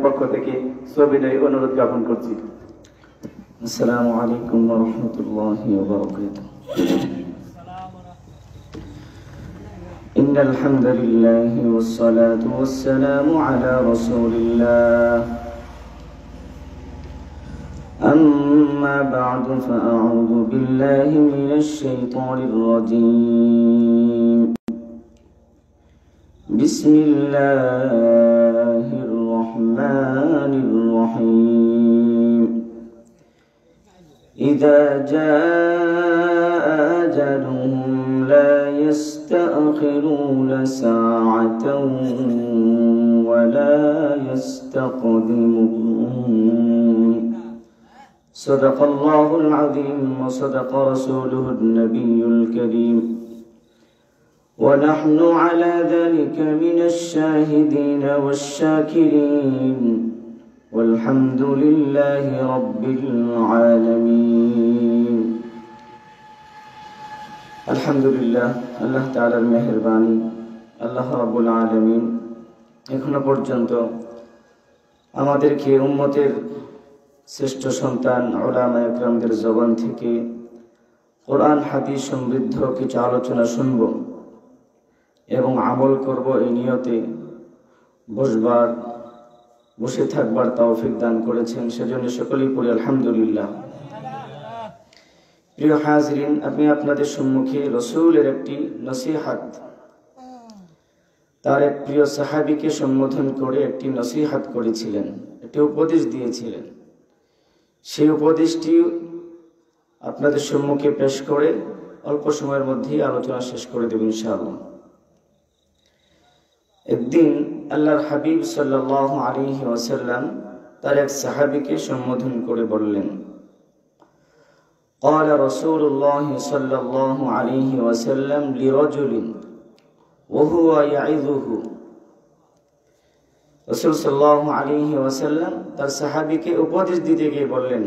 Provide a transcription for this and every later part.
পক্ষ থেকে সবিনয় অনুরোধ জ্ঞাপন করছি। আসসালামু আলাইকুম ওয়া রাহমাতুল্লাহি ওয়া বারাকাতুহু। ইন্নাল হামদালিল্লাহি ওয়াস সালাতু ওয়াস সালামু আলা রাসূলিল্লাহ। أما بعد فأعوذ بالله من الشيطان الرجيم. بسم الله الرحمن الرحيم. إذا جاء أجلهم لا يستأخرون ساعة ولا يستقدمون. صدق الله العظيم وصدق رسوله النبي الكريم، ونحن على ذلك من الشاهدين والشاكرين، والحمد لله رب العالمين. الحمد لله الله تعالى মেহেরবানি, আল্লাহ রাব্বুল আলামিন এখনো পর্যন্ত আমাদেরকে উম্মতের শ্রেষ্ঠ সন্তান উলামায়ে কেরামদের জবান থেকে কোরআন হাদিস সমৃদ্ধ কিছু আলোচনা শুনব এবং আমল করব এই নিয়তে বসে থাকবার তৌফিক দান করেছেন, সেজন্য সকলেই পড়ি আলহামদুলিল্লাহ। প্রিয় হাজরিন, আমি আপনাদের সম্মুখে রাসূলের একটি নসিহত, তার এক প্রিয় সাহাবীকে সম্বোধন করে একটি নসিহত করেছিলেন, একটি উপদেশ দিয়েছিলেন। সেই উপদেশটি আপনাদের সম্মুখে পেশ করে অল্প সময়ের মধ্যেই আলোচনা শেষ করে দেব ইনশাআল্লাহ। একদিন আল্লাহর হাবিব সাল্লাল্লাহু আলাইহি ওয়াসাল্লাম তার এক সাহাবীকে সম্বোধন করে বললেন, قال رسول الله صلى الله عليه وسلم لرجل وهو يعظه. রাসূল সাল্লাল্লাহু আলাইহি ওয়াসাল্লাম তার সাহাবীকে উপদেশ দিতে গিয়ে বললেন,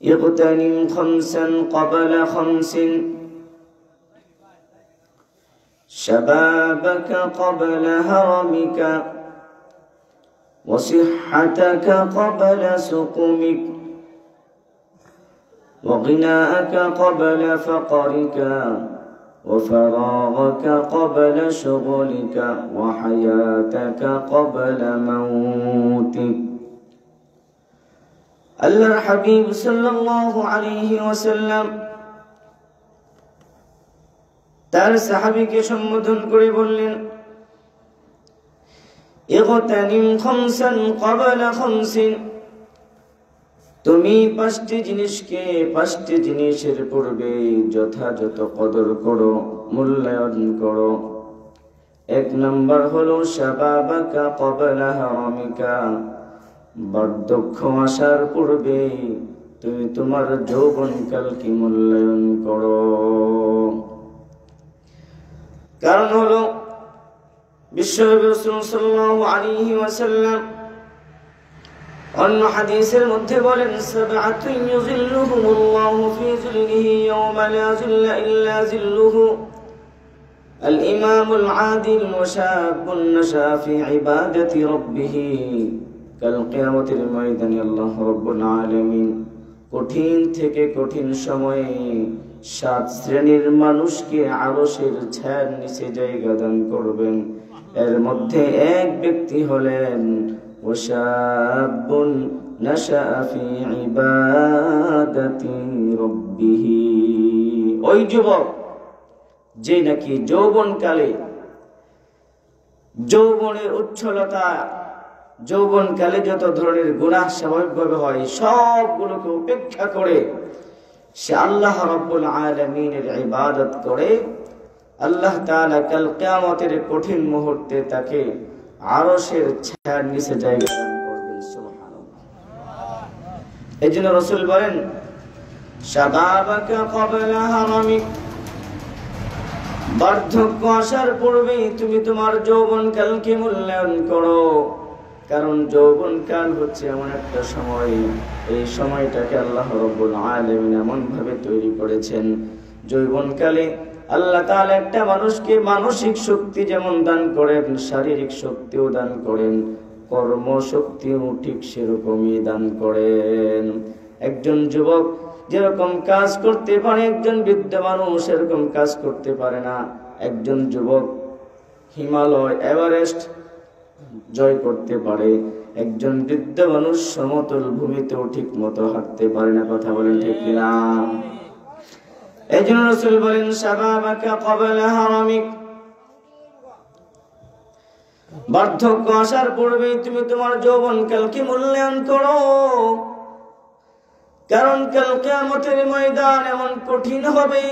ইগতানিম খামসান ক্বাবলা খামসিন শাবাবাকা ক্বাবলা হারামিকা ওয়া সিহহাতাকা ক্বাবলা সুকুমিক ওয়া গিনাআকা ক্বাবলা ফাকরিকা وفراغك قبل شغلك وحياتك قبل موتك. الله الحبيب صلى الله عليه وسلم তার সাহাবীকে সম্বোধন করে বললেন, ইগতানিম খামসান ক্বাবলা খামসিন, তুমি পাঁচটি জিনিসের পূর্বে যথাযথ কদর করো, মূল্যায়ন করো। এক নম্বর হলো শাবাবাকা ক্বাবলা হারামিকা, বার্ধক্য আসার পূর্বে তুমি তোমার যৌবনকালকে মূল্যায়ন করো। কারণ হলো বিশ্বনবী রাসূল সাল্লাল্লাহু আলাইহি ওয়াসাল্লাম অন্য হাদিসের মধ্যে বলেন, সাবআতুন ইউযিল্লুহুমুল্লাহু ফি যিল্লিহি ইয়াওমা লা যিল্লা ইল্লা যিল্লুহু আল ইমামুল আদিল ওয়া শাবুন নাশা ফি ইবাদাতি রাব্বিহ। কাল কিয়ামতের ময়দানে আল্লাহ রাব্বুল আলামিন কঠিন থেকে কঠিন সময়ে 7 শ্রেণীর মানুষকে আরশের ছায়ার নিচে জায়গা দান করবেন। এর মধ্যে এক ব্যক্তি হলেন وشاب نشأ في عبادة ربه, ওই যুবক যে নাকি যৌবনকালে যৌবনের উচ্ছলতা, যৌবনকালে যত ধরনের গুনাহ স্বাভাবিকভাবে হয় সবগুলোকে উপেক্ষা করে সে আল্লাহ রাব্বুল আলামিনের ইবাদত করে, আল্লাহ তাআলা কাল কিয়ামতের কঠিন মুহূর্তে তাকে আরশের ছায়ার নিচে জায়গা দান করবেন। সুবহানাল্লাহ। এজন্য রাসূল বলেন, শাবাবাকা ক্বাবলা হারামিক, বার্ধক্য আসার পূর্বেই তুমি তোমার যৌবনকালকে মূল্যায়ন করো। কারণ যৌবনকাল হচ্ছে এমন একটা সময়, এই সময়টাকে আল্লাহ রাব্বুল আলামিন এমন ভাবে তৈরি করেছেন, যৌবনকালে আল্লাহ তাআলা একটা মানুষকে মানসিক শক্তি যেমন দান করেন, শারীরিক শক্তিও দান করেন, কর্মশক্তিও ঠিক সেরকমই দান করেন। একজন যুবক যেরকম কাজ করতে পারে, একজন বৃদ্ধ মানুষ এরকম কাজ করতে পারে না। একজন যুবক হিমালয় এভারেস্ট জয় করতে পারে, একজন বৃদ্ধ মানুষ সমতল ভূমিতেও ঠিক মতো হাঁটতে পারে না। কথা বলেন ঠিক কিনা? এই জন্য রাসূল বলেন, শাবাবাকা ক্বাবলা হারামিক, বার্ধক্য আসার পূর্বেই তুমি তোমার যৌবনকালকে মূল্যায়ন করো। কারণ কাল কিয়ামতের ময়দান এমন কঠিন হবে।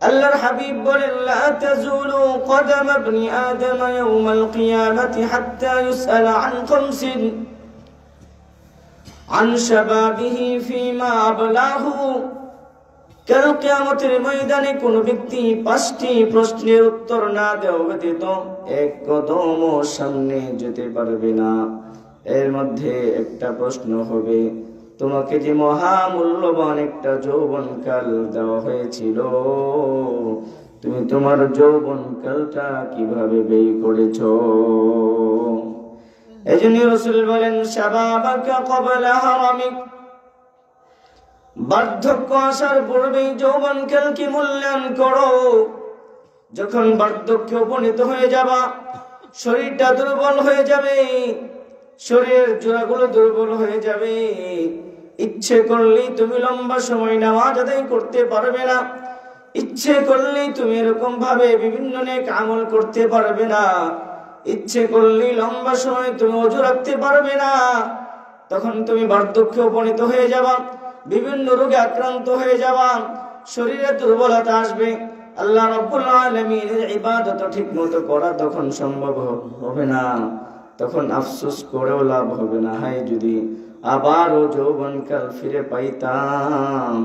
আল্লাহর হাবিব বলেন, লা তাজুলু কদম ইবনি আদম ইয়াউমাল কিয়ামাতি হাত্তা ইউসআলা আন খামসিন, আন শাবাবিহি ফীমা আবলাহু। কাল কিয়ামতের ময়দানে কোন ব্যক্তি 5টি প্রশ্নের উত্তর না দেওয়া ব্যতীত এক কদম সামনে যেতে পারবে না। এর মধ্যে একটা প্রশ্ন হবে, তোমাকে যে মহামূল্যবান একটা যৌবনকাল দেওয়া হয়েছিল, তুমি তোমার যৌবনকালটা কিভাবে ব্যয় করেছো? এজন্য রাসূল বলেন, শাবাবাকা ক্বাবলা হারামিক, বার্ধক্য আসার পূর্বেই যৌবনকালকে মূল্যায়ন করো। যখন বার্ধক্যে উপনীত হয়ে যাবা, শরীরটা দুর্বল হয়ে যাবে, শরীরের জোড়াগুলো দুর্বল হয়ে যাবে, ইচ্ছে করলেই তুমি লম্বা সময় নামাজ আদায় করতে পারবে না, ইচ্ছে করলেই তুমি এরকম ভাবে বিভিন্ন নেক আমল করতে পারবে না, ইচ্ছে করলেই লম্বা সময় তুমি ওযু রাখতে পারবে না। তখন তুমি বার্ধক্যে উপনীত হয়ে যাবা, বিভিন্ন রোগে আক্রান্ত হয়ে যাবা, শরীরে দুর্বলতা আসবে, আল্লাহ রাব্বুল আলামিনের ইবাদত ঠিকমতো করা তখন সম্ভব হবে না। তখন আফসোস করেও লাভ হবে না, হায় যদি আবারও যৌবনকাল ফিরে পাইতাম,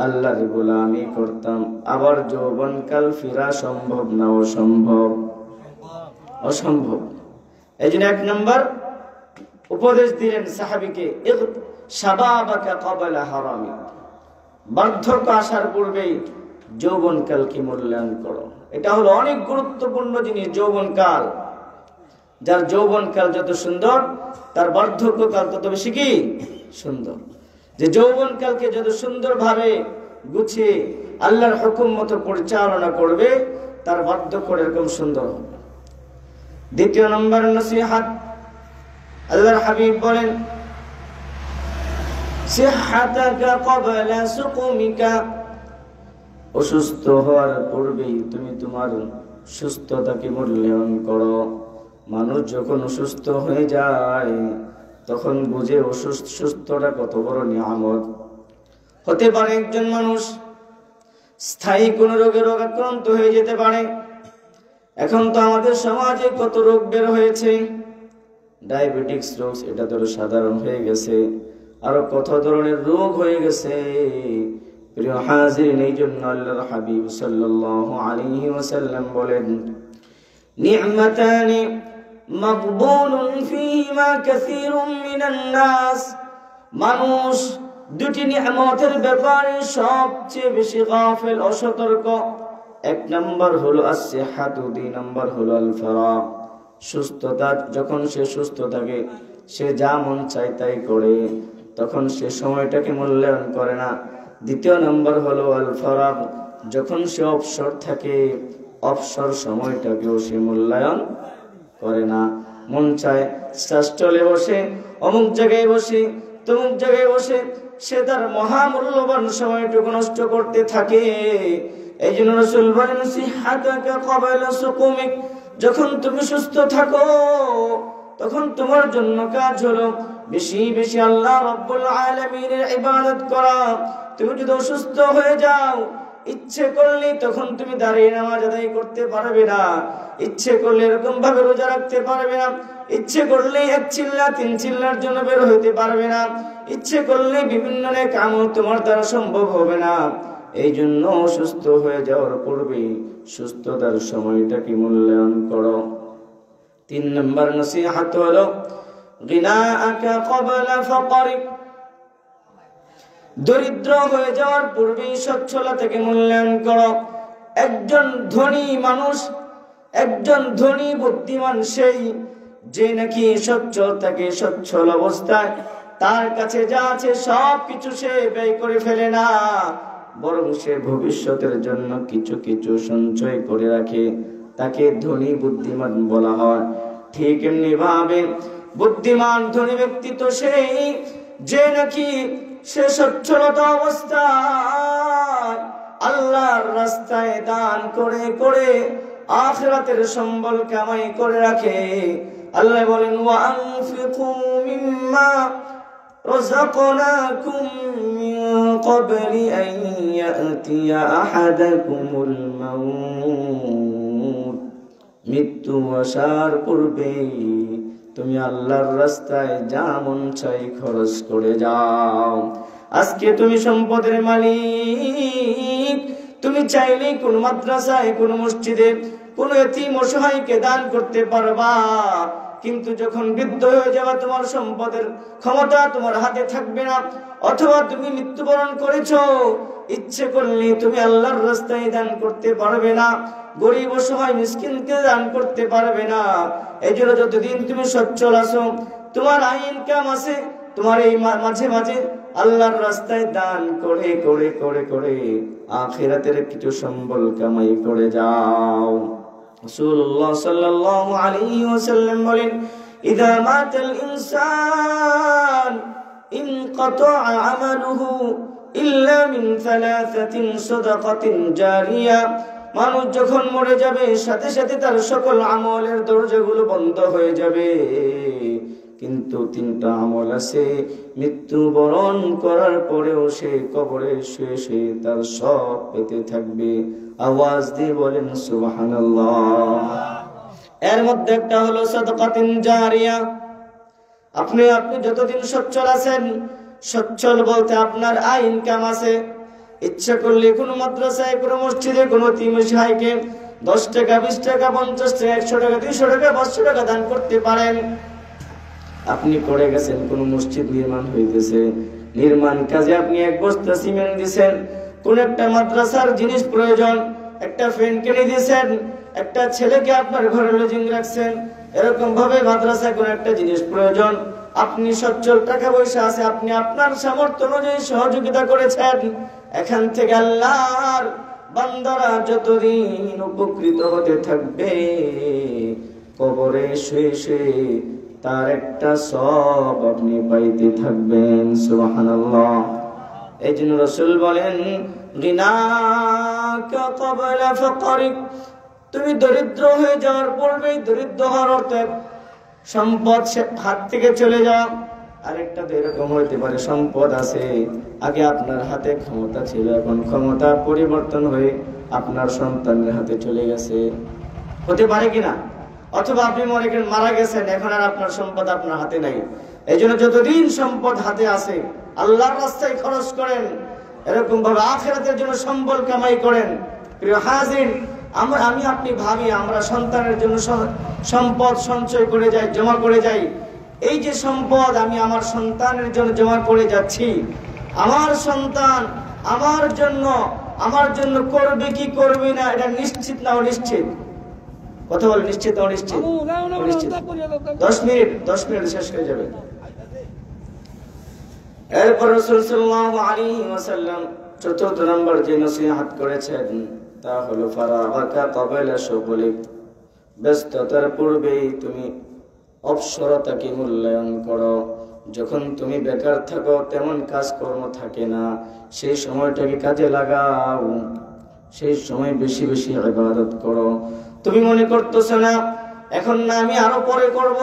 আল্লাহর গোলামি করতাম। আবার যৌবনকাল ফিরা সম্ভব না? অসম্ভব, অসম্ভব। এই জন্য 1 নম্বর উপদেশ দিলেন সাহাবীকে, শাবাবাকা ক্বাবলা হারামিক, বার্ধক্য আসার পূর্বেই যৌবনকালকে মূল্যায়ন করো। এটা হলো অনেক গুরুত্বপূর্ণ জিনিস। যৌবনকাল, যার যৌবনকাল যত সুন্দর, তার বার্ধক্যকাল তত বেশি কি সুন্দর। যে যৌবনকালকে যত সুন্দরভাবে গুছিয়ে আল্লাহর হুকুম মতো পরিচালনা করবে, তার বার্ধক্য এরকম সুন্দর হবে। 2 নম্বর নসিহত, আল্লাহর হাবিব বলেন, সিহহাতাকা ক্বাবলা সুকুমিকা, অসুস্থ হওয়ার পূর্বেই তুমি তোমার সুস্থতাকে মূল্যায়ন করো। মানুষ যখন অসুস্থ হয়ে যায় তখন বুঝে সুস্থতা কত বড় নিয়ামত। হতে পারে একজন মানুষ স্থায়ী কোন রোগে রোগাক্রান্ত হয়ে যেতে পারে। এখন তো আমাদের সমাজে কত রোগ বের হয়েছে, ডায়াবেটিক্স রোগ, এটা তো সাধারণ হয়ে গেছে, আরো কত ধরনের রোগ হয়ে গেছে। প্রিয় হাজিরিন, এই জন্য আল্লাহর হাবিব সাল্লাল্লাহু আলাইহি ওয়াসাল্লাম বলেন, নি'মাতানি মাকবুলুন ফীহিমা কাসীরুম মিনান নাস, মানুষ 2টি নিয়ামতের ব্যাপারে সবচেয়ে বেশি গাফিল, অসতর্ক। 1 নম্বর হলো as-সিহহাতু, 2 নম্বর হলো আল-ফারাগ, সুস্থতা। যখন সে সুস্থ থাকে, সে যা মন চায় তাই করে, তখন সে সময়টাকে মূল্যায়ন করে না। 2 নম্বর হলো আল-ফারাগ, যখন সে অবসর থাকে, অবসর সময়টাকেও সে মূল্যায়ন করে না। মন চায় শ্বাসচলে বসে, অমুক জায়গায় বসে, তমুক জায়গায় বসে, সে তার মহামূল্যবান সময়টুকু নষ্ট করতে থাকে। এই জন্য রাসূল বলেন, সিহহাতাকা ক্বাবলা সুকুমিক, যখন তুমি সুস্থ থাকো তখন তোমার জন্য কাজ হলো বেশি বেশি আল্লাহ রাব্বুল আলামিনের ইবাদত করা। তুমি যদি অসুস্থ হয়ে যাও, ইচ্ছে করলে তখন তুমি দাঁড়িয়ে নামাজ আদায় করতে পারবে না, ইচ্ছে করলে এরকম ভাবে রোজা রাখতে পারবে না, ইচ্ছে করলে 1 চিল্লা 3 চিল্লার জন্য বের হতে পারবে না, ইচ্ছে করলে বিভিন্ন নেক আমল তোমার দ্বারা সম্ভব হবে না। এই জন্য অসুস্থ হয়ে যাওয়ার পূর্বে সুস্থতার সময়টাকে মূল্যায়ন করো। 3 নম্বর নসিহত হলো, গিনাআকা ক্বাবলা ফাকরিক, দরিদ্র হয়ে যাওয়ার পূর্বেই সচ্ছলতাকে মূল্যায়ন করো। একজন ধনী মানুষ, একজন ধনী বুদ্ধিমান সেই যে নাকি সচ্ছল থাকে, সচ্ছল অবস্থায় তার কাছে যা আছে সব কিছু সে ব্যয় করে ফেলে না, বরং সে ভবিষ্যতের জন্য কিছু কিছু সঞ্চয় করে রাখে, তাকে ধনী বুদ্ধিমান বলা হয়। ঠিক এমনি ভাবে বুদ্ধিমান ধনী ব্যক্তি তো সেই যে নাকি সে সচ্ছলতা অবস্থায় আল্লাহর রাস্তায় দান করে করে আখিরাতের সম্বল কামাই করে রাখে। আল্লাহ বলেন ওয়া আনফিকু মিম্মা রাযাকনাকুম মিন ক্বাবলি আন ইয়াতিয়া আহাদাকুমুল মাউত, মৃত্যু আসার পূর্বে তুমি আল্লাহর রাস্তায় যা মন চাই খরচ করে যাও। আজকে তুমি সম্পদের মালিক, তুমি চাইলে কোন মাদ্রাসায়, কোন মসজিদে, কোন এতিম অসহায়কে দান করতে পারবা, কিন্তু যখন বৃদ্ধ হয়ে যাবে তোমার সম্পদের ক্ষমতা তোমার হাতে থাকবে না, অথবা তুমি মৃত্যুবরণ করেছো, ইচ্ছে করলে তুমি আল্লাহর রাস্তায় দান করতে পারবে না, গরিব অসহায় মিসকিনকে দান করতে পারবে না। এই জন্য যতদিন তুমি সচ্ছল আছো, তোমার আয় ইনকাম আছে, তোমার এই মাঝে মাঝে আল্লাহর রাস্তায় দান করে করে করে করে আখিরাতের কিছু সম্বল কামাই করে যাও। রাসূলুল্লাহ সাল্লাল্লাহু আলাইহি ওয়াসাল্লাম বলেন ইযা মাতাল ইনসান ইনকাতা আমালুহু ইল্লা মিন সালাসাতিন সাদাকাতিন জারিয়া, মানুষ যখন মরে যাবে সাথে সাথে তার সকল আমলের দরজাগুলো বন্ধ হয়ে যাবে, কিন্তু তিনটা আমল আছে মৃত্যুবরণ করার পরেও সে কবরে শুয়ে শুয়ে তার সব পেতে থাকবে। আওয়াজ দিয়ে বলেন সুবহানাল্লাহ। এর মধ্যে একটা হলো সাদাকাতিন জারিয়া। আপনি যতদিন সচ্ছল আছেন, সচ্ছল বলতে আপনার আয় ইনকাম আছে, ইচ্ছা করলে কোনো মাদ্রাসায়, কোনো মসজিদে, কোনো তিমসাইকে 10 টাকা, 20 টাকা, 50 টাকা, 100 টাকা, 200 টাকা, 500 টাকা দান করতে পারেন। আপনি করে গেছেন, কোন মসজিদ নির্মাণ হইতেছে, নির্মাণ কাজে আপনি 1 বস্তা সিমেন্ট দিয়েছেন, কোন একটা মাদ্রাসার জিনিস প্রয়োজন, একটা ফ্যান কিনে দিয়েছেন, একটা ছেলেকে আপনার ঘরে লজিং রাখছেন, এরকম ভাবে মাদ্রাসায় কোন একটা জিনিস প্রয়োজন, আপনি সচ্ছল টাকা পয়সা আছে, আপনি আপনার সামর্থ্য অনুযায়ী সহযোগিতা করেছেন। এখান থেকে আল্লাহর বান্দারা যতদিন উপকৃত হতে থাকবে, কবরে শুয়ে শুয়ে তার একটা সব আপনি পাইতে থাকবেন। সুবহানাল্লাহ। এই জন্য রাসূল বলেন গিনাকা ক্বাবলা ফাকরিক, তুমি দরিদ্র হয়ে যাওয়ার পূর্বেই, দরিদ্র হওয়ার অর্থ সম্পদ হাত থেকে চলে যাও। আরেকটা তো এরকম হইতে পারে সম্পদ আছে, আগে আপনার হাতে ক্ষমতা ছিল, এখন ক্ষমতা পরিবর্তন হয়ে আপনার সন্তানের হাতে চলে গেছে, হতে পারে কিনা? অথবা আপনি মারা গেছেন, এখন আর আপনার সম্পদ আপনার হাতে নাই। এই জন্য যতদিন সম্পদ হাতে আছে আল্লাহর রাস্তায় খরচ করেন, এরকম ভাবে আখিরাতের জন্য সম্বল কামাই করেন। প্রিয় হাজির, আমি আপনি ভাবি আমরা সন্তানের জন্য সম্পদ সঞ্চয় করে যাই, জমা করে যাই। এই যে সম্পদ আমি আমার সন্তানের জন্য জমা করে যাচ্ছি, আমার সন্তান আমার জন্য করবে কি করবে না এটা নিশ্চিত না অনিশ্চিত? কথা বলে নিশ্চিত অনিশ্চিত? 10 মিনিট শেষ হয়ে যাবে। এরপর রাসূল সাল্লাল্লাহু আলাইহি ওয়াসাল্লাম চতুর্থ নম্বর যে নসিহত করেছেন তা হলো ফারাগাকা ক্বাবলা শুগলিক, ব্যস্ততার পূর্বেই তুমি অবসরতাকে মূল্যায়ন করো। যখন তুমি বেকার থাকো, তেমন কাজকর্ম থাকে না, সেই সময়টাকে কাজে লাগাও, সেই সময় বেশি বেশি ইবাদত করো। তুমি মনে করতেছো না এখন না, আমি আরো পরে করব।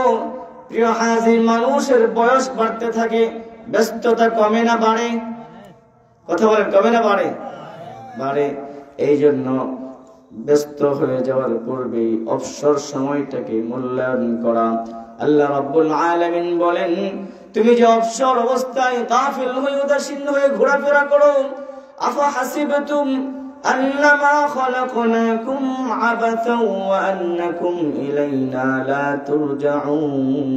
প্রিয় হাজির, মানুষের বয়স বাড়তে থাকে, ব্যস্ততা কমে না বাড়ে? কথা বলেন, কমে না বাড়ে? বাড়ে। এই জন্য ব্যস্ত হয়ে যাওয়ার পূর্বেই অবসর সময়টাকে মূল্যায়ন করা। আল্লাহ রাব্বুল আলামিন বলেন, তুমি যে অবসর অবস্থায় গাফিল হয়ে, উদাসীন হয়ে ঘোরাফেরা করো, আফা হাসিবতুম আন্নামা খালাকনাকুম আবাসাও ওয়া আন্নাকুম ইলাইনা লা তুরজাউন,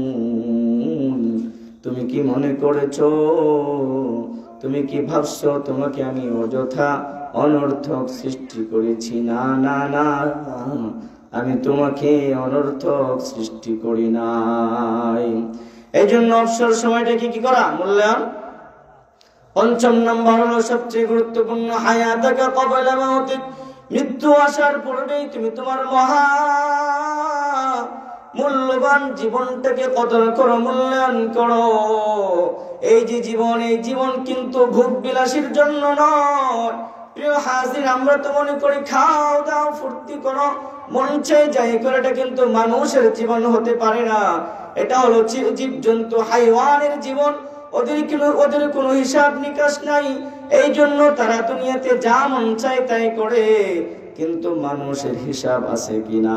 তুমি কি মনে করেছো, তুমি কি ভাবছো তোমাকে আমি অযথা অনর্থক সৃষ্টি করেছি? না না না, আমি তোমাকে অনর্থক সৃষ্টি করি নাই। এই জন্য অবসর সময়টাকে কি করা? মূল্যায়ন। পঞ্চম নম্বর হলো সবচেয়ে গুরুত্বপূর্ণ, হায়াতাকা ক্বাবলা মাউতিক, মৃত্যু আসার পূর্বেই তুমি তোমার মহা মূল্যবান জীবনটাকে কদর করো, মূল্যায়ন করো। এই যে জীবন, এই জীবন কিন্তু ভোগ বিলাসীর জন্য নয়। প্রিয় হাজির, আমরা তো মনে করি খাও দাও ফুর্তি করো মন চাই যাই করে, এটা কিন্তু মানুষের জীবন হতে পারে না। এটা হলো জীব জন্তু হাইওয়ানের জীবন। ওদের কোনো হিসাব নিকাশ নাই। এই জন্য তারা দুনিয়াতে যা মন চায় তাই করে। কিন্তু মানুষের হিসাব আছে কিনা?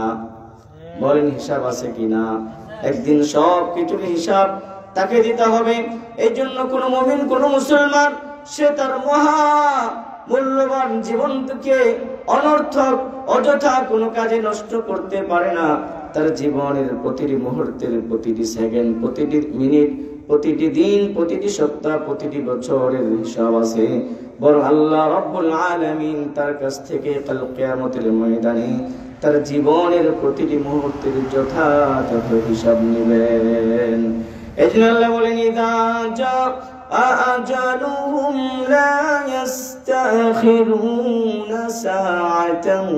বলেন, হিসাব আছে কিনা? একদিন সব কিছুর হিসাব তাকে দিতে হবে। এই জন্য কোন মুমিন, কোন মুসলমান, সে তার মহা মূল্যবান জীবনকে অনর্থক অযথা কোনো কাজে নষ্ট করতে পারে না। তার জীবনের প্রতিটি মুহূর্তের, প্রতিটি সেকেন্ড, প্রতিটি মিনিট, প্রতিটি দিন, প্রতিটি সপ্তাহ, প্রতিটি বছরের হিসাব আছে। বরং আল্লাহ রাব্বুল আলামিন তার কাছ থেকে কাল কিয়ামতের ময়দানে তার জীবনের প্রতিটি মুহূর্তের যথাযথ হিসাব নেবেন। এজন্য আল্লাহ বলেন, ইযা জাআ আজালুহুম লা ইস্তাখিরুনা সাআতান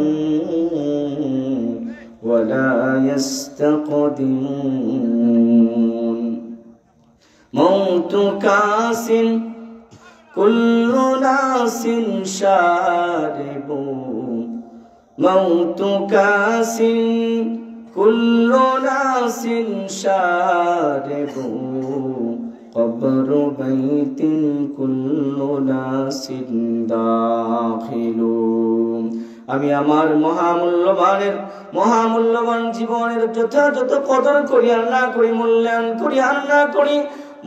ওয়া লা ইস্তাকদিমুন। মাউতু কাসিন কুল্লু নাসিন শারিবু, মাউতু কাসিন কুল্লু নাসিন শারিবু, কবরু বাইতিন কুল্লু নাসিন দাখিলু। আমি আমার মহামূল্যবান জীবনের যথাযথ কদর করি আর না করি, মূল্যায়ন করি আর না করি,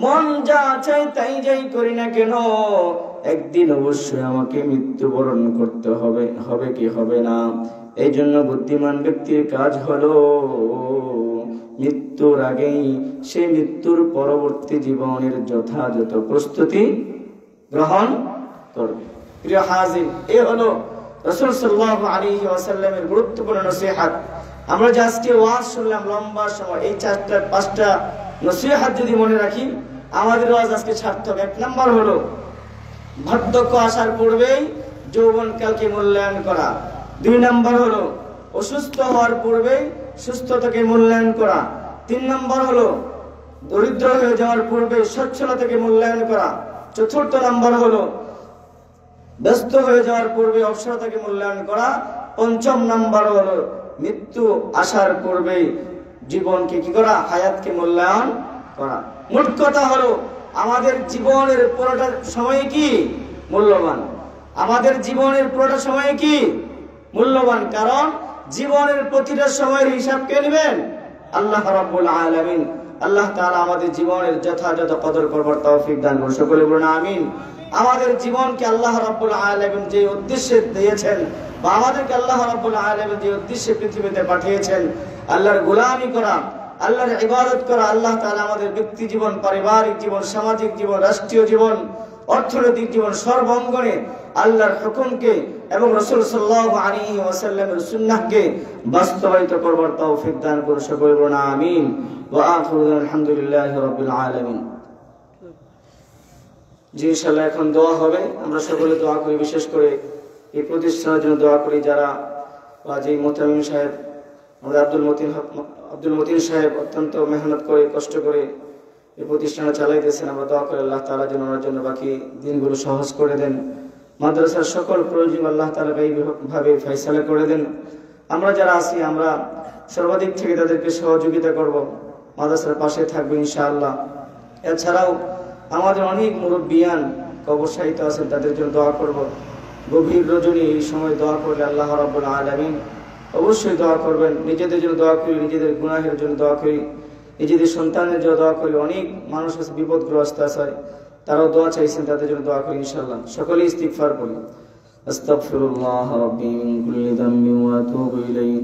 মন যা চাই তাই যাই করি না কেন, একদিন অবশ্যই আমাকে মৃত্যুবরণ করতে হবে। হবে কি হবে না? এই জন্য বুদ্ধিমান ব্যক্তির কাজ হলো মৃত্যুর আগেই সে মৃত্যুর পরবর্তী জীবনের যথাযথ প্রস্তুতি গ্রহণ করবে। প্রিয় হাজির, এ হলো রাসূল সাল্লাল্লাহু আলাইহি ওয়াসাল্লামের গুরুত্বপূর্ণ নসিহত। আমরা যে আজকে ওয়াজ শুনলাম লম্বা সময়, এই 4-5টা নসিহত যদি মনে রাখি, আমাদের ওয়াজ আজকে সার্থক। 1 নাম্বার হলো বার্ধক্য আসার পূর্বেই যৌবনকালকে মূল্যায়ন করা। 2 নাম্বার হলো অসুস্থ হওয়ার পূর্বেই সুস্থতাকে মূল্যায়ন করা। 3 নাম্বার হলো দরিদ্র হয়ে যাওয়ার পূর্বে সচ্ছলতাকে মূল্যায়ন করা। 4র্থ নাম্বার হলো ব্যস্ত হয়ে যাওয়ার পূর্বে অবসরতাকে মূল্যায়ন করা। 5ম নাম্বার হলো মৃত্যু আসার পূর্বে জীবনকে কি করা? হায়াতকে মূল্যায়ন করা। মোট কথা হলো আমাদের জীবনের পুরোটা সময় কি মূল্যবান। আমাদের জীবনের পুরোটা সময় কি মূল্যবান, কারণ জীবনের প্রতিটা সময়ের হিসাব কে নেবেন? আল্লাহ রাব্বুল আলামিন। আল্লাহ তাআলা আমাদের জীবনের যথাযথ কদর করবার তৌফিক দান করুন। সকলে বলুন আমিন। আমাদের জীবনকে আল্লাহ রাব্বুল আলামিন যে উদ্দেশ্যে দিয়েছেন, বা আমাদেরকে আল্লাহ রাব্বুল আলামিন যে উদ্দেশ্যে পৃথিবীতে পাঠিয়েছেন, আল্লাহর গোলামি করা, আল্লাহর ইবাদত করা, আল্লাহ তাআলা আমাদের ব্যক্তি জীবন, পারিবারিক জীবন, সামাজিক জীবন, রাষ্ট্রীয় জীবন, অর্থনৈতিক জীবন, সর্বাঙ্গনে আল্লাহর হুকুমকে এবং রাসূল সাল্লাল্লাহু আলাইহি ওয়াসাল্লামের সুন্নাহকে বাস্তবায়িত করবার তৌফিক দান করুন। সকলে বলুন আমিন। ওয়া আখিরু আলহামদুলিল্লাহি রাব্বিল আলামিন। জি ইনশাআল্লাহ এখন দোয়া হবে। আমরা সকলে দোয়া করি, বিশেষ করে এই প্রতিষ্ঠানের জন্য দোয়া করি, যারা যে মোতামিম সাহেব, আমাদের আব্দুল মতিন সাহেব অত্যন্ত মেহনত করে, কষ্ট করে এই প্রতিষ্ঠানে চালাইতেছেন। আমরা দোয়া করি আল্লাহ তাআলা যেন ওনার জন্য বাকি দিনগুলো সহজ করে দেন। মাদ্রাসার সকল প্রয়োজন আল্লাহ তাআলা এইভাবে ফয়সালা করে দেন। আমরা যারা আছি, আমরা সর্বাধিক থেকে তাদেরকে সহযোগিতা করব, মাদ্রাসার পাশে থাকবো ইনশাআল্লাহ। এছাড়াও আমাদের অনেক মুরব্বিয়ান কবরশাহিত আছেন, তাদের জন্য দোয়া করব। গভীর রজনী এই সময় দোয়া করলে আল্লাহ রাব্বুল আলামিন অবশ্যই দোয়া করবেন। নিজেদের জন্য দোয়া করি, নিজেদের গুনাহের জন্য দোয়া করি, নিজেদের সন্তানের জন্য দোয়া করি। অনেক মানুষ আছে বিপদগ্রস্ত আছে, তারাও দোয়া চাইছেন, তাদের জন্য দোয়া করি ইনশাআল্লাহ। সকলেই ইস্তিগফার করি। আস্তাগফিরুল্লাহ রাব্বি মিন কুল্লি যামবিন ওয়া আতুবু ইলাইহি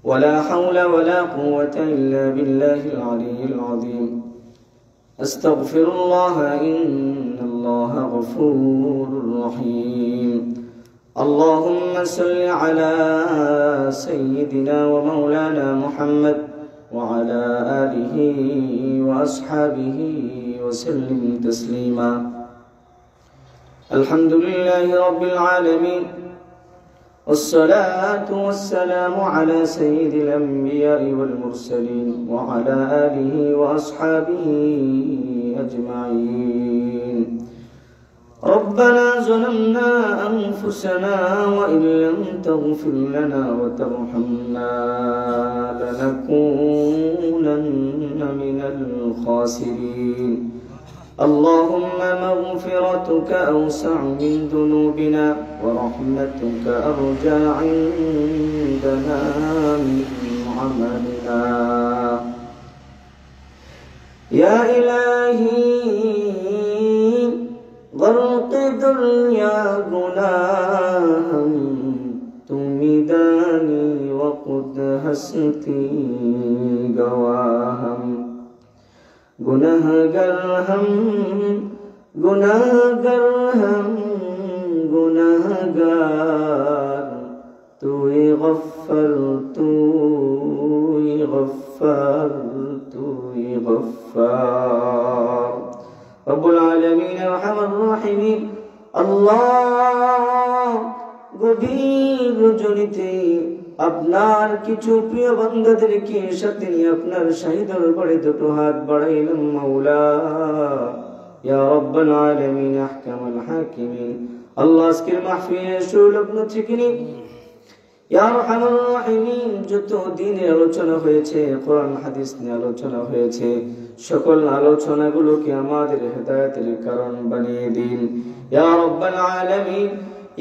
ওয়া লা হাওলা ওয়া লা কুওয়াতা ইল্লা বিল্লাহিল আলিয়্যিল আযীম। আস্তাগফিরুল্লাহ ইন্নাল্লাহা গফুরুর রহিম। اللهم صل على سيدنا ومولانا محمد وعلى آله وأصحابه وسلم تسليما. الحمد لله رب العالمين، والصلاة والسلام على سيد الأنبياء والمرسلين وعلى آله وأصحابه أجمعين. ربنا ظلمنا أنفسنا وإن لم تغفر لنا وترحمنا لنكونن من الخاسرين. اللهم مغفرتك أوسع من ذنوبنا ورحمتك أرجى عندنا من عملنا. يا إلهي غرق دنيا گناہ تمی دانی وقد ہستی گواہم. گناہگر ہم گناہگار، توئی غفار توئی غفار توئی غفار. رب العالمین ارحم الراحمین আল্লাহ গভীর রজনীতে আপনার কিছু প্রিয় বান্দাদেরকে সাথে নিয়ে আপনার শাহী দরবারে দুটো হাত বাড়াইলাম মাওলা। ইয়া রাব্বাল আলামিন আহকামুল হাকিমিন, আল্লাহ আজকের মাহফিলে সুলগ্ন থেকে নিয়ে ইয়া আরহামার রাহিমিন যত দিনের আলোচনা হয়েছে, কোরআন হাদিস নিয়ে আলোচনা হয়েছে, সকল আলোচনাগুলোকে আমাদের হেদায়েতের কারণ বানিয়ে দিন ইয়া রাব্বাল আলামিন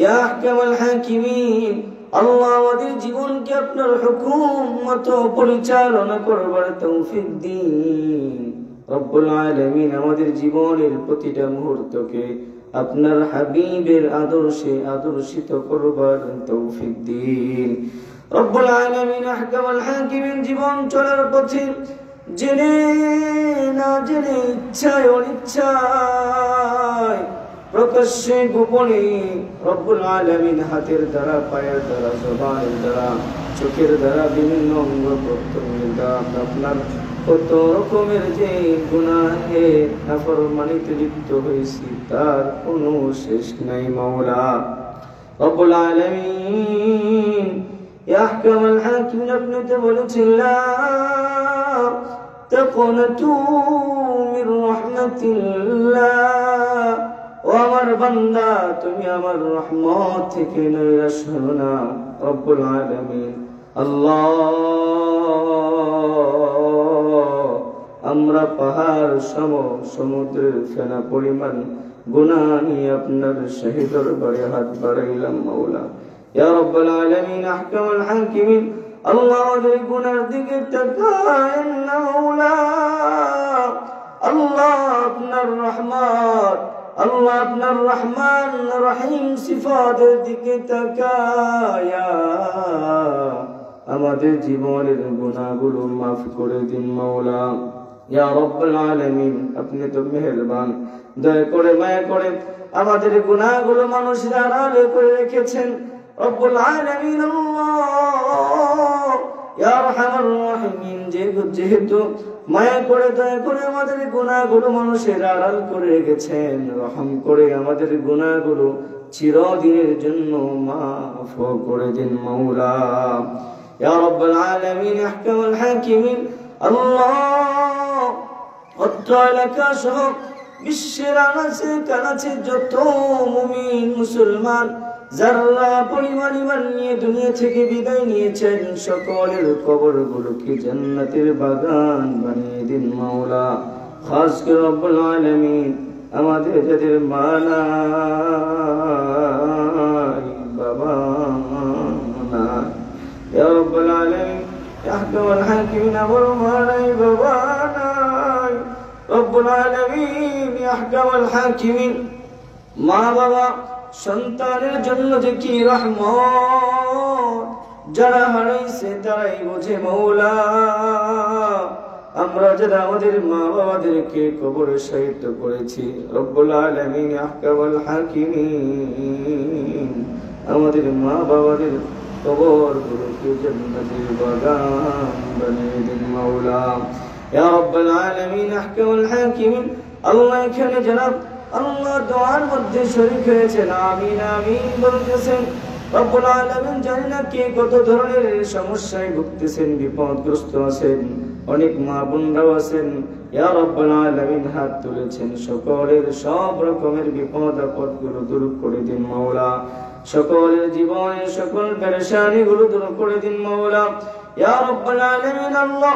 ইয়া আহকামুল হাকিমিন। আল্লাহ আমাদের জীবনকে আপনার হুকুম মতো পরিচালনা করবার তৌফিক দিন রব্বুল আলামিন। আমাদের জীবনের প্রতিটা মুহূর্তকে আপনার হাবিবের আদর্শে আদর্শিত করবার তৌফিক দিন রব্বুল আলামিন। আহকামুল হাকিমিন জীবন চলার পথে জেনে না জেনে ইচ্ছায় অনিচ্ছায় প্রকাশ্যে গোপনে রব্বুল আলামিন হাতের দ্বারা, পায়ের দ্বারা, জবানের দ্বারা, চোখের দ্বারা, বিভিন্ন অঙ্গ প্রত্যঙ্গের দ্বারা আপনার কত রকমের যে গুনাহে নাফরমানিতে লিপ্ত হয়েছি তার কোনো শেষ নাই মাওলা রব্বুল আলামিন। ইয়া আহকামুল হাকিমিন আপনি তো বলেছেন লা তাকুনাতু মির রাহমাতিল্লাহ, ও আমার বান্দা তুমি আমার রহমত থেকে নৈরাশ হও না রব্বুল আলামিন। আল্লাহ আমরা পাহাড় সম সমুদ্রের ফেনা পরিমাণ গুনাহ নিয়ে আপনার শাহী দরবারে হাত বাড়াইলাম মাওলা ইয়া রাব্বাল আলামিন। আহকামুল হাকিমিন আল্লাহ আমাদের গুনার দিকে তাকায়েন না মাওলা। আল্লাহ আপনার রহমত, আল্লাহ আপনার রহমান রহিম সিফাতের দিকে তাকায়া আমাদের জীবনের গুনাহগুলো মাফ করে দিন মাওলা ইয়া রাব্বুল আলামিন। আপনি তো মেহেরবান, দয়া করে মায়া করে আমাদের গুনাহগুলো মানুষের আড়ালে করে রেখেছেন রব্বুল আলামিন। আল্লাহ ইয়া আরহামার রাহিমিন যেহেতু মায়া করে দয়া করে আমাদের গুনাহগুলো মানুষের আড়াল করে রেখেছেন, রহম করে আমাদের গুনাহগুলো চিরদিনের জন্য মাফ করে দিন মাওলা ইয়া রাব্বুল আলামিন। আহকামুল হাকিমিন আল্লাহ অত্র এলাকা সহ বিশ্বের আনাচে কানাচে যত মুমিন মুসলমান যারা পরিমাণ ঈমান নিয়ে দুনিয়া থেকে বিদায় নিয়েছেন সকলের কবরগুলোকে জান্নাতের বাগান বানিয়ে দিন মাওলা। খাস করে রব্বুল আলামিন আমাদের যাদের মা নাই, বাবা নাই, ইয়া রাব্বুল আলামিন ইয়া আহকামুল হাকিমিন আমার মা নাই, বাবা নাই রব্বুল আলামিন। ইয়া আহকামুল হাকিমিন মা বাবা সন্তানের জন্য যে কি রহমত, যারা হারাইছে তারাই বোঝে মাওলা। আমরা যারা আমাদের মা বাবাদেরকে কবরে শায়িত করেছি রব্বুল আলামিন আহকামুল হাকিমিন আমাদের মা বাবাদের কবরগুলোকে জান্নাতের বাগান বানিয়ে দিন মাওলা। ইয়া রাব্বাল আলামিন আহকামুল হাকিমিন। আল্লাহ এখানে জনাব আল্লাহ দোয়ার মধ্যে শরীক হয়েছেন, আমিন আমিন বলতেছেন। রব্বুল আলামিন জানি না কে কত ধরনের সমস্যায় ভুগতেছেন, বিপদগ্রস্ত আছেন, অনেক মা বোনরাও আছেন। ইয়া রাব্বুল আলামিন হাত তুলেছেন, সকলের সব রকমের বিপদ আপদগুলো দূর করে দিন মাওলা। সকলের জীবনের সকল পেরেশানিগুলো দূর করে দিন মাওলা। ইয়া রাব্বুল আলামিন আল্লাহ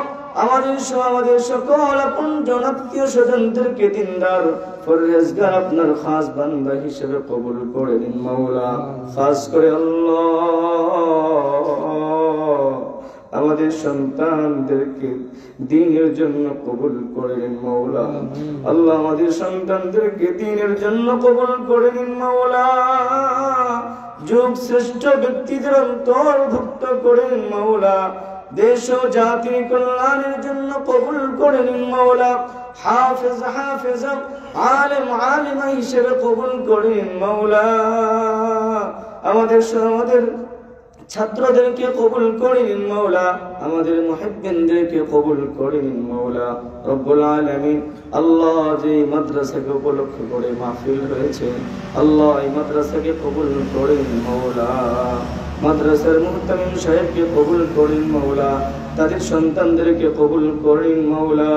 আমাদের সকল আপনজন আত্মীয় স্বজনদেরকে দিনদার পরহেজগার আপনার খাস বান্দা হিসেবে কবুল করে দিন মাওলা। খাস করে আল্লাহ আমাদের সন্তানদেরকে দ্বীনের জন্য কবুল করে নিন মাওলা। আল্লাহ আমাদের সন্তানদেরকে দ্বীনের জন্য কবুল করে নিন মাওলা। যুগ শ্রেষ্ঠ ব্যক্তিদের অন্তর্ভুক্ত করে নিন মাওলা। দেশ ও জাতির কল্যাণের জন্য কবুল করে নিন মাওলা। হাফেজ হাফেজা আলেম আলিমা হিসেবে কবুল করে নিন মাওলা। আমাদের ছাত্রদেরকে কবুল করে নিন মাওলা। আমাদের মুহিব্বিনদেরকে কবুল করে নিন মাওলা। রব্বুল আলামিন আল্লাহ যে মাদ্রাসাকে উপলক্ষ করে মাহফিল হয়েছে, আল্লাহ এই মাদ্রাসাকে কবুল করে নিন মাওলা। মাদ্রাসার মুহতামিম সাহেবকে কবুল করেন মাওলা। তাদের সন্তানদেরকে কবুল করেন মাওলা।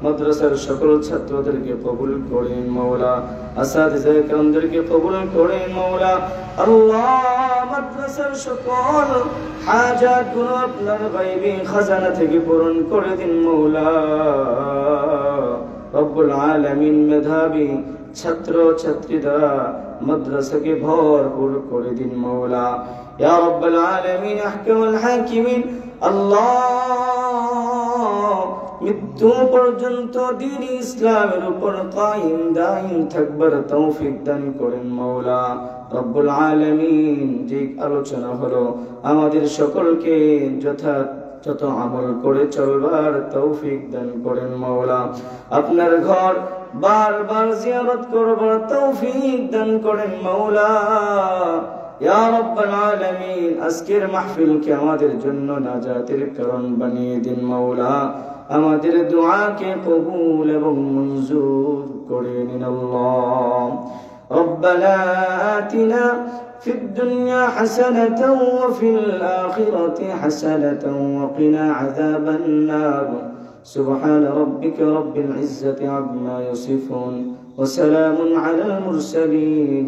মাদ্রাসার সকল ছাত্রদেরকে কবুল করেন মাওলা। আসাতিজা کرامদেরকে কবুল করেন মাওলা। আল্লাহ মাদ্রাসার সকল হাজাতগুলো আপনার গায়বী খাজানা থেকে পূরণ করে দিন মাওলা। রব্বুল আলামিন মেধাবী ছাত্র ছাত্রী দ্বারা মাদ্রাসাকে ভরপুর করে দিন মাওলা। ইয়া রাব্বাল আলামিন আহকামুল হাকিমিন আল্লাহ মৃত্যু পর্যন্ত দ্বীন ইসলামের উপর কায়েম দায়ম থাকবার তৌফিক দান করেন মাওলা। রব্বুল আলামিন যে আলোচনা হলো আমাদের সকলকে যথাযথ আমল করে চলবার তৌফিক দান করেন মাওলা। আপনার ঘর বারবার জিয়ারত করবার তৌফিক দান করেন মাওলা। ইয়া রাব্বাল আলামিন আজকের মাহফিলকে আমাদের জন্য নাজাতের কারণ বানিয়ে দিন মাওলা। আমাদের দুআকে কবুল এবং মঞ্জুর করে নিন আল্লাহ। ربنا آتنا في الدنيا حسنة وفي الآخرة حسنة وقنا عذاب النار. سبحان ربك رب العزة عما يصفون وسلام على المرسلين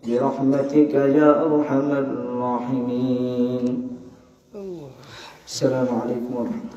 برحمتك يا أرحم الراحمين. السلام عليكم ورحمة الله.